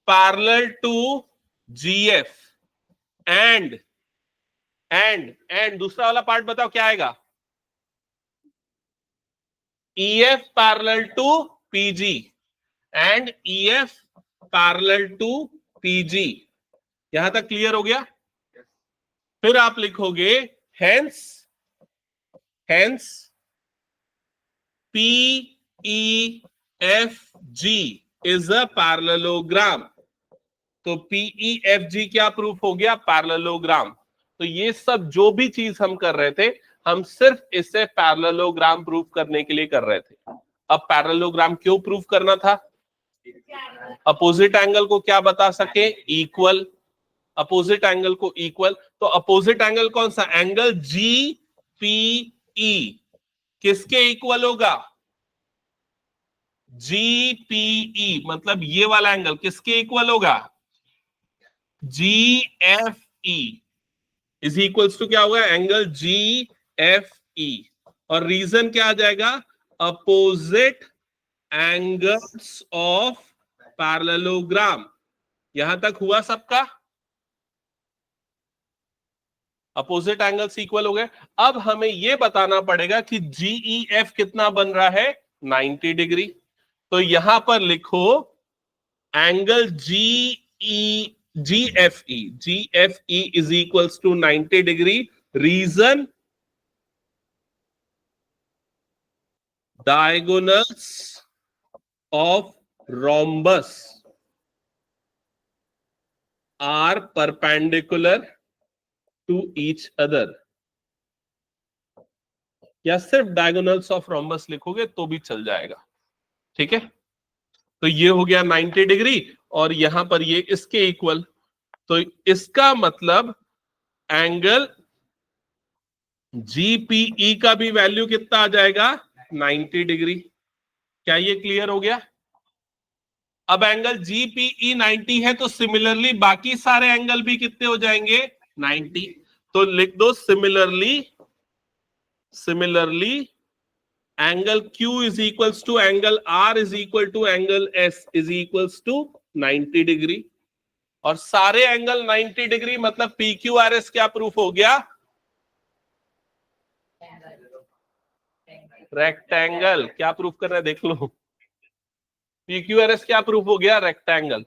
parallel to GF and दूसरा वाला पार्ट बताओ क्या आएगा? EF parallel to PG and EF parallel to PG। यहां तक क्लियर हो गया? फिर आप लिखोगे hence PEFG is a parallelogram. तो PEFG क्या प्रूफ हो गया? पैरेललोग्राम। तो ये सब जो भी चीज हम कर रहे थे, हम सिर्फ इससे पैरेललोग्राम प्रूफ करने के लिए कर रहे थे। अब पैरेललोग्राम क्यों प्रूव करना था? अपोजिट एंगल को क्या बता सके? इक्वल। अपोजिट एंगल को इक्वल, तो अपोजिट एंगल कौन सा? एंगल GPE किसके इक्वल होगा? GPE मतलब ये वाला एंगल किसके इक्वल होगा? GFE इज इक्वल्स टू क्या होगा? Angle GFE। और रीजन क्या आ जाएगा? Opposite angles of parallelogram. यहां तक हुआ सबका? अपोजिट एंगल्स इक्वल हो गए। अब हमें यह बताना पड़ेगा कि GEF कितना बन रहा है? 90 डिग्री। तो यहां पर लिखो angle GFE is equals to 90 degree. Reason diagonals of rhombus are perpendicular to each other। या सिर्फ diagonals of rhombus लिखोगे तो भी चल जाएगा, ठीक है। तो ये हो गया 90 डिग्री और यहां पर ये इसके इक्वल। तो इसका मतलब एंगल GPE का भी वैल्यू कितना आ जाएगा? 90 डिग्री। क्या ये क्लियर हो गया? अब एंगल GPE 90 है तो सिमिलरली बाकी सारे एंगल भी कितने हो जाएंगे? 90। तो लिख दो similarly angle Q is equals to angle R is equal to angle S is equals to 90 degree. और सारे एंगल 90 डिग्री मतलब PQRS क्या प्रूफ हो गया? रेक्टेंगल। क्या प्रूफ कर रहा है देख लो। PQRS क्या प्रूफ हो गया? रेक्टेंगल।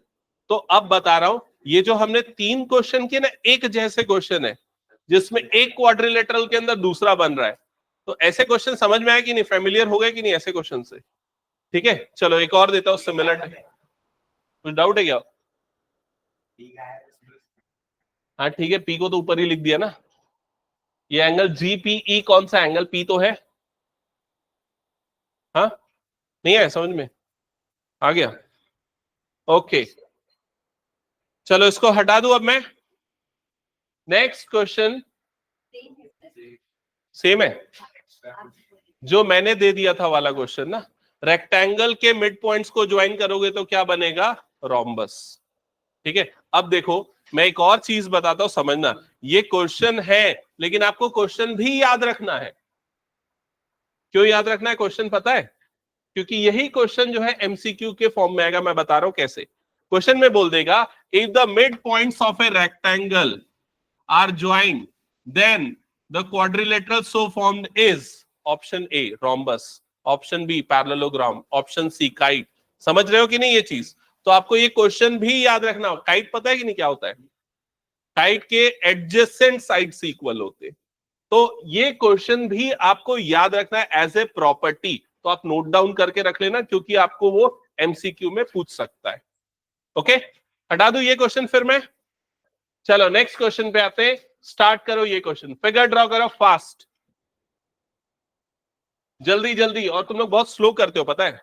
तो अब बता रहा हूं, ये जो हमने 3 क्वेश्चन किए ना, एक जैसे क्वेश्चन है जिसमें एक क्वाड्रिलेटरल के अंदर दूसरा बन रहा है। तो ऐसे क्वेश्चन समझ में आया कि नहीं? फेमिलियर हो गए कि नहीं ऐसे क्वेश्चन से? ठीक है, चलो एक और देता हूं सिमिलर। कुछ डाउट है क्या? हाँ ठीक है, P को तो ऊपर ही लिख दिया ना। ये एंगल GPE कौन सा एंगल? P तो है। हाँ नहीं है समझ में? आ गया? ओके चलो इसको हटा दूं अब मैं। नेक्स्ट क्वेश्चन सेम है जो मैंने दे दिया था वाला क्वेश्चन ना। रेक्टेंगल के मिड पॉइंट्स को ज्वाइन करोगे तो क्या बनेगा? रोम्बस। ठीक है, अब देखो मैं एक और चीज बताता हूं, समझना। ये क्वेश्चन है लेकिन आपको क्वेश्चन भी याद रखना है। क्यों याद रखना है क्वेश्चन पता है? क्योंकि यही क्वेश्चन जो है MCQ के फॉर्म में आएगा। मैं बता रहा हूं कैसे। क्वेश्चन में बोल देगा if the mid points of a rectangle are joined then the quadrilateral so formed is option A rhombus, option B parallelogram, option C kite. समझ रहे हो कि नहीं ये चीज? तो आपको ये क्वेश्चन भी याद रखना हो। काइट पता है कि नहीं क्या होता है? काइट के एडजेसेंट साइड्स इक्वल होते। तो ये क्वेश्चन भी आपको याद रखना है एज ए प्रॉपर्टी। तो आप नोट डाउन करके रख लेना क्योंकि आपको वो MCQ में पूछ सकता है। ओके, हटा दूं ये क्वेश्चन फिर मैं। चलो नेक्स्ट क्वेश्चन पे आते हैं। स्टार्ट करो ये क्वेश्चन, फिगर ड्रॉ करो फास्ट, जल्दी जल्दी। और तुम लोग बहुत स्लो करते हो पता है।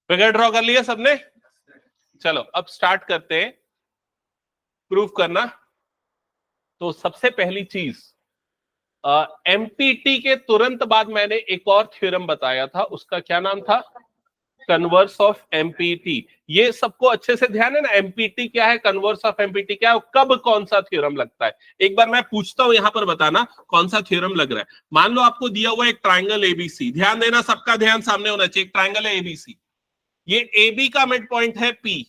फिगर ड्रॉ कर लिया सबने? चलो अब स्टार्ट करते हैं प्रूफ करना। तो सबसे पहली चीज, MPT के तुरंत बाद मैंने एक और थ्योरम बताया था, उसका क्या नाम था? Converse of MPT। ये सबको अच्छे से ध्यान है ना? MPT क्या है, कन्वर्स ऑफ MPT क्या है, कब कौन सा थ्योरम लगता है। एक बार मैं पूछता हूं, यहां पर बताना कौन सा थ्योरम लग रहा है। मान लो आपको दिया हुआ एक ट्राइंगल ABC, ध्यान देना, सबका ध्यान सामने होना चाहिए। एक ट्राइंगल है ABC, ये ए बी का मिड पॉइंट है पी,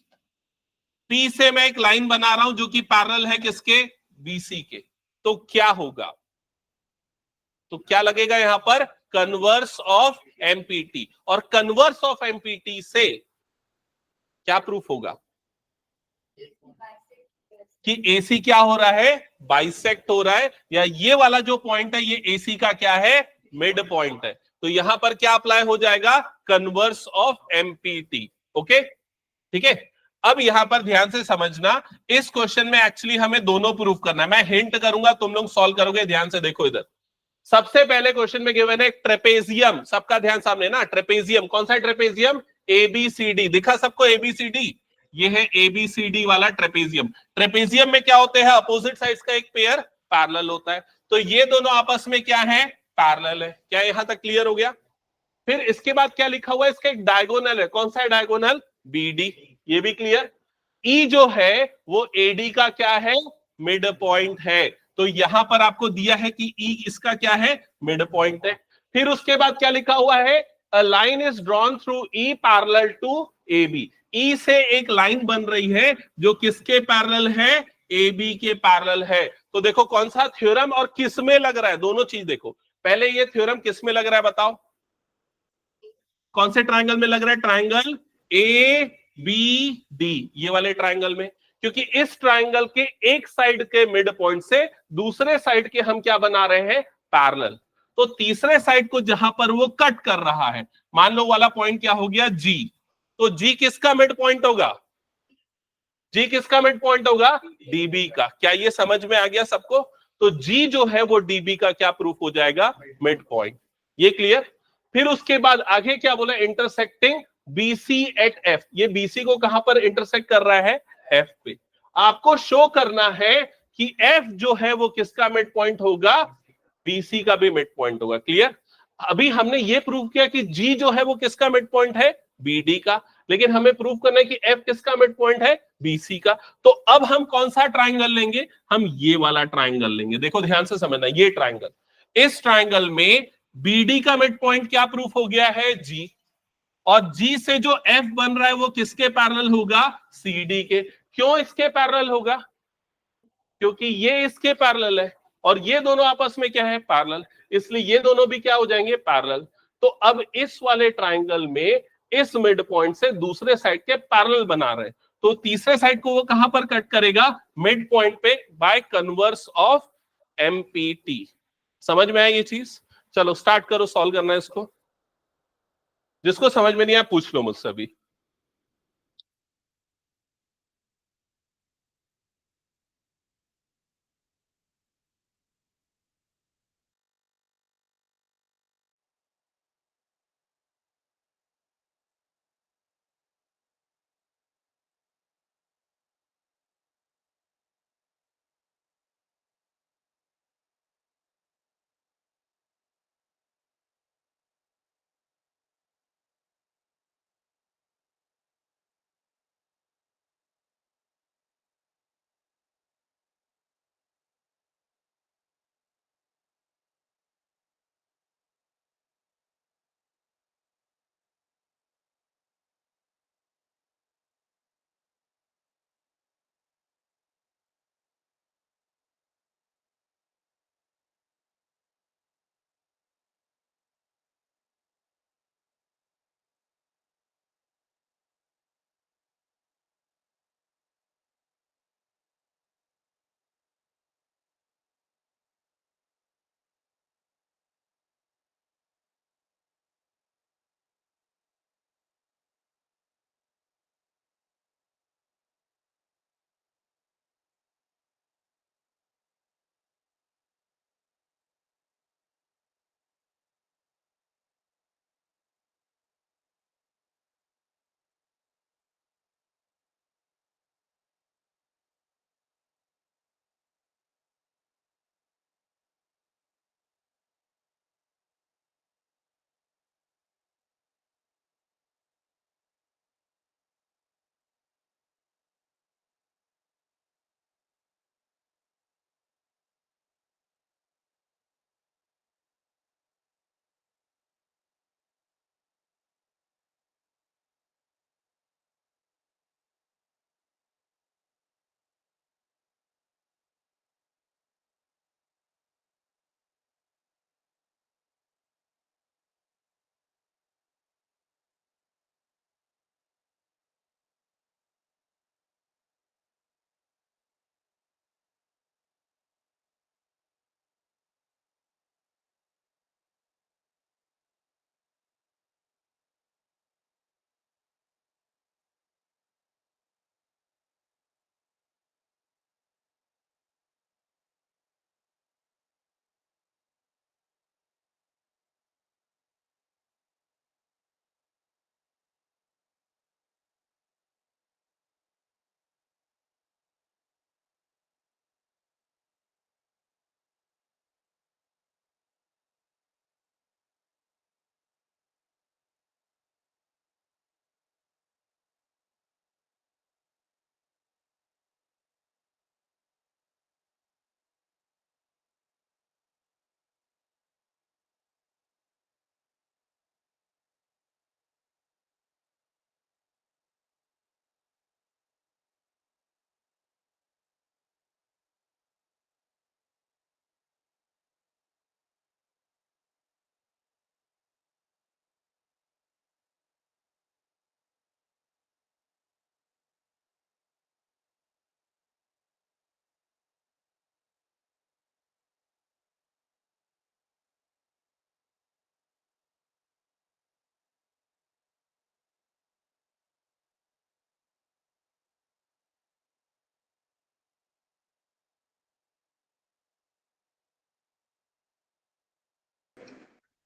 पी से मैं एक लाइन बना रहा हूं जो कि पैरेलल है किसके, बीसी के, तो क्या होगा, तो क्या लगेगा यहां पर, कन्वर्स ऑफ एमपीटी, और कन्वर्स ऑफ एमपीटी से क्या प्रूफ होगा कि एसी क्या हो रहा है, बाइसेक्ट हो रहा है, या ये वाला जो पॉइंट है ये एसी का क्या है, मिड पॉइंट है, तो यहां पर क्या अप्लाई हो जाएगा, कन्वर्स ऑफ एमपीटी। ओके, ठीक है। अब यहां पर ध्यान से समझना, इस क्वेश्चन में एक्चुअली हमें दोनों प्रूफ करना है, मैं हिंट करूंगा, तुम लोग सॉल्व करोगे, ध्यान से देखो इधर। सबसे पहले क्वेश्चन में गिवन है ट्रेपेजियम, सबका ध्यान सामने ना, ट्रेपेजियम, कौन सा ट्रेपेजियम, एबीसीडी, दिखा सबको एबीसीडी, ये है एबीसीडी वाला ट्रेपेजियम। ट्रेपेजियम में क्या होते हैं, अपोजिट साइड्स का एक पेयर पैरेलल होता है, तो ये दोनों आपस में क्या है, पैरेलल है। क्या यहां तक क्लियर हो गया? फिर इसके बाद क्या लिखा हुआ है, इसका एक डायगोनल है, कौन सा है डायगोनल, बीडी, ये भी क्लियर। ई जो है वो एडी का क्या है, मिड पॉइंट है, तो यहां पर आपको दिया है कि ई इसका क्या है, मिड पॉइंट है। फिर उसके बाद क्या लिखा हुआ है, a line is drawn through E parallel to A B, E से एक लाइन बन रही है जो किसके पैरेलल है, ए बी के पैरेलल है। तो देखो कौन सा थ्योरम और किस में लग रहा है, दोनों चीज देखो। पहले ये थ्योरम किस में लग रहा है बताओ, कौन से ट्रायंगल में लग रहा है, ट्रायंगल ए बी डी, ये वाले ट्रायंगल में, क्योंकि इस ट्रायंगल के एक साइड के मिड पॉइंट से दूसरे साइड के हम क्या बना रहे हैं, पैरेलल, तो तीसरे साइड को जहां पर वो कट कर रहा है, मान लो वाला पॉइंट क्या हो गया, जी, तो जी किसका मिड पॉइंट होगा, जी किसका मिड पॉइंट होगा, डीबी का। क्या ये समझ में आ गया सबको? तो जी जो है वो डीबी का क्या प्रूफ हो जाएगा, मिड पॉइंट। ये क्लियर? फिर उसके बाद आगे क्या बोला, इंटरसेक्टिंग बीसी एट एफ, ये बीसी को कहां पर इंटरसेक्ट कर रहा है, एफ पे। आपको शो करना है कि एफ जो है वो किसका मिड पॉइंट होगा, बीसी का भी मिड पॉइंट होगा। क्लियर? अभी हमने ये प्रूव किया कि जी जो है वो किसका मिड पॉइंट है, बीडी का, लेकिन हमें प्रूव करना है कि एफ किसका मिड पॉइंट है, बीसी का। तो अब हम कौन सा ट्राइंगल लेंगे, हम ये वाला ट्राइंगल लेंगे। देखो ध्यान से समझना, ये ट्राइंगल, इस ट्राइंगल में बीडी का मिड पॉइंट क्या प्रूफ हो गया है, जी, और जी से जो एफ बन रहा है वो किसके पैरेलल होगा, सीडी के। क्यों इसके पैरेलल होगा, क्योंकि ये इसके पैरेलल है और ये दोनों आपस में क्या है, पैरेलल, इसलिए ये दोनों भी क्या हो जाएंगे, पैरेलल। तो अब इस वाले ट्राइंगल में इस मिड पॉइंट से दूसरे साइड के पैरेलल बना रहे हैं, तो तीसरे साइड को वो कहां पर कट करेगा, मिड पॉइंट पे, बाय कन्वर्स ऑफ एमपीटी। समझ में आया ये चीज? चलो स्टार्ट करो, सॉल्व करना है इसको। जिसको समझ में नहीं आया पूछ लो मुझसे अभी।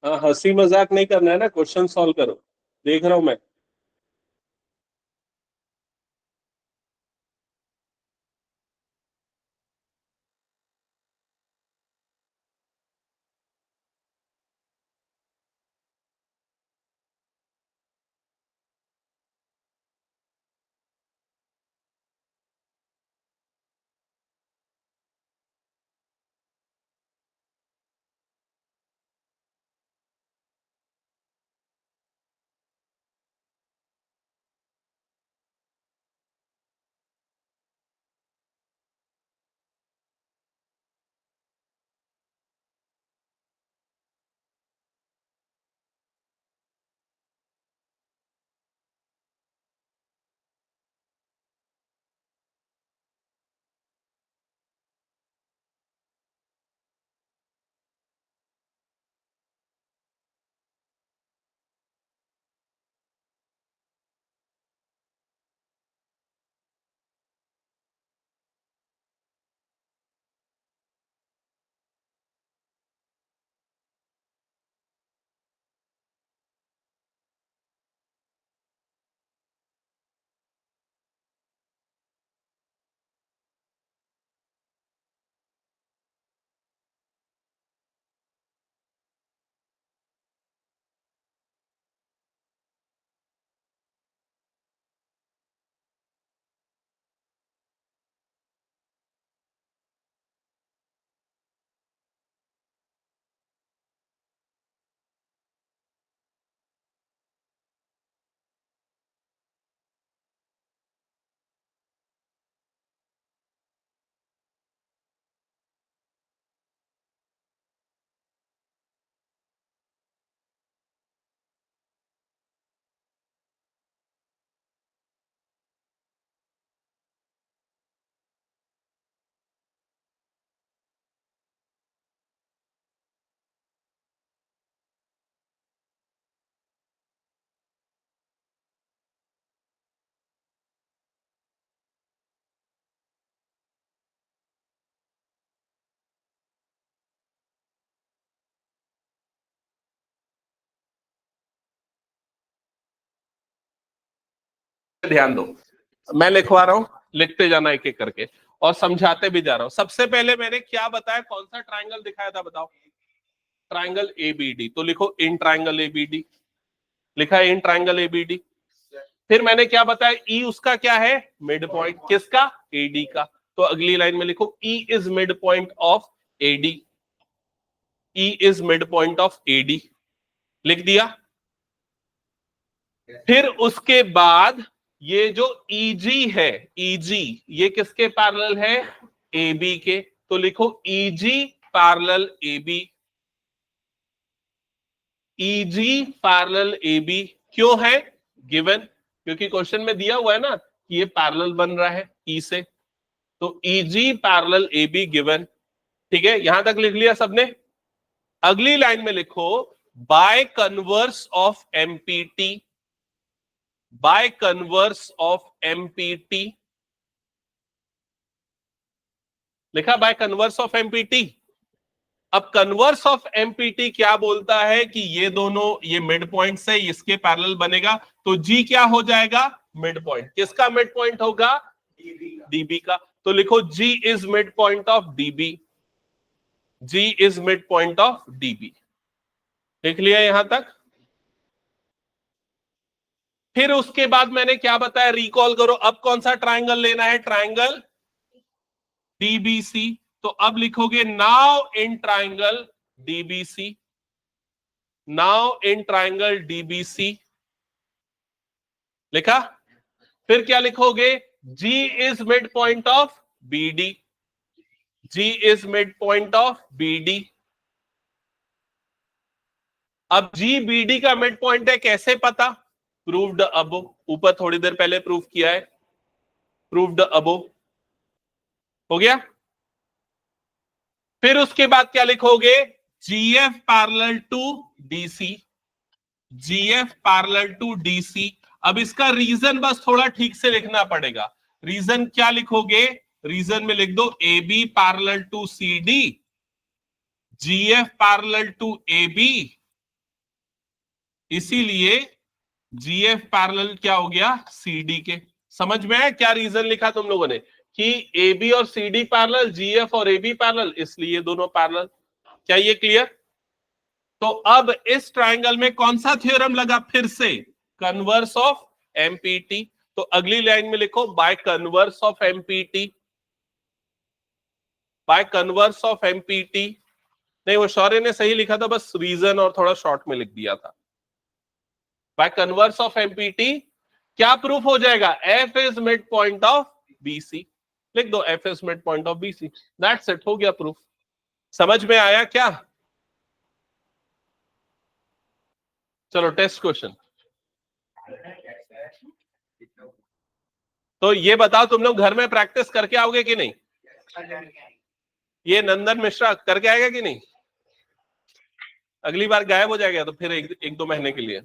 हाँ, हंसी मजाक नहीं करना है ना, क्वेश्चन सॉल्व करो, देख रहा हूं मैं। ध्यान दो, मैं लिखवा रहा हूं, लिखते जाना एक एक करके और समझाते भी जा रहा हूं। सबसे पहले मैंने क्या बताया, कौन सा ट्राइंगल दिखाया था बताओ? Triangle ABD. तो लिखो इन ट्राइंगल एबीडी, लिखा है इन ट्राइंगल एबीडी। फिर मैंने क्या बताया, ई उसका क्या है, मिड पॉइंट, किसका, एडी का। तो अगली लाइन में लिखो E is mid point of AD, E is mid point of AD, लिख दिया। फिर उसके बाद ये जो ईजी है, ईजी ये किसके पैरेलल है, एबी के। तो लिखो EG parallel AB, EG parallel AB. क्यों है, गिवन, क्योंकि क्वेश्चन में दिया हुआ है ना कि ये पैरेलल बन रहा है ई से, तो ईजी पैरेलल एबी गिवन। ठीक है, यहां तक लिख लिया सबने। अगली लाइन में लिखो by converse of empty, by converse of empty, लिखा बाय कन्वर्स ऑफ एमपीटी। अब कन्वर्स ऑफ एमपीटी क्या बोलता है कि ये दोनों, ये मिड पॉइंट से इसके पैरेलल बनेगा, तो जी क्या हो जाएगा, मिड पॉइंट। किसका मिड पॉइंट होगा, डीबी का। तो लिखो G is mid point of DB, G is mid point of DB. लिख लिया यहां तक। फिर उसके बाद मैंने क्या बताया, रिकॉल करो, अब कौन सा ट्राइंगल लेना है, ट्राइंगल डीबीसी। तो अब लिखोगे now in triangle DBC, now in triangle DBC, लिखा। फिर क्या लिखोगे, G is mid point of BD, G is mid point of BD। अब GBD का मिड पॉइंट है, कैसे पता, प्रूव्ड अबो, ऊपर थोड़ी देर पहले प्रूव किया है, प्रूव्ड अबो, हो गया। फिर उसके बाद क्या लिखोगे, GF parallel to DC, GF parallel to DC। अब इसका रीजन बस थोड़ा ठीक से लिखना पड़ेगा। रीजन क्या लिखोगे, रीजन में लिख दो AB parallel to CD, GF parallel to AB, इसीलिए GF पैरेलल क्या हो गया CD के। समझ में आया क्या रीजन लिखा तुम लोगों ने कि AB और CD पैरेलल, GF और AB पैरेलल, इसलिए दोनों पैरेलल। क्या ये क्लियर? तो अब इस ट्रायंगल में कौन सा थ्योरम लगा फिर से? Converse of MPT। तो अगली लाइन में लिखो by converse of MPT, by converse of MPT। नहीं, वो शौर्य ने सही लिखा था, बस रीजन और थोड़ा शॉर्ट में लिख दिया था। बाय कन्वर्स ऑफ MPT क्या प्रूफ हो जाएगा? F is mid point of BC। लिख दो F is mid point of BC, that's it, हो गया प्रूफ। समझ में आया क्या? चलो टेस्ट क्वेश्चन। तो ये बताओ तुम लोग घर में प्रैक्टिस करके आओगे कि नहीं? ये नंदन मिश्रा करके आएगा कि नहीं? अगली बार गायब हो जाएगा तो फिर एक दो महीने के लिए।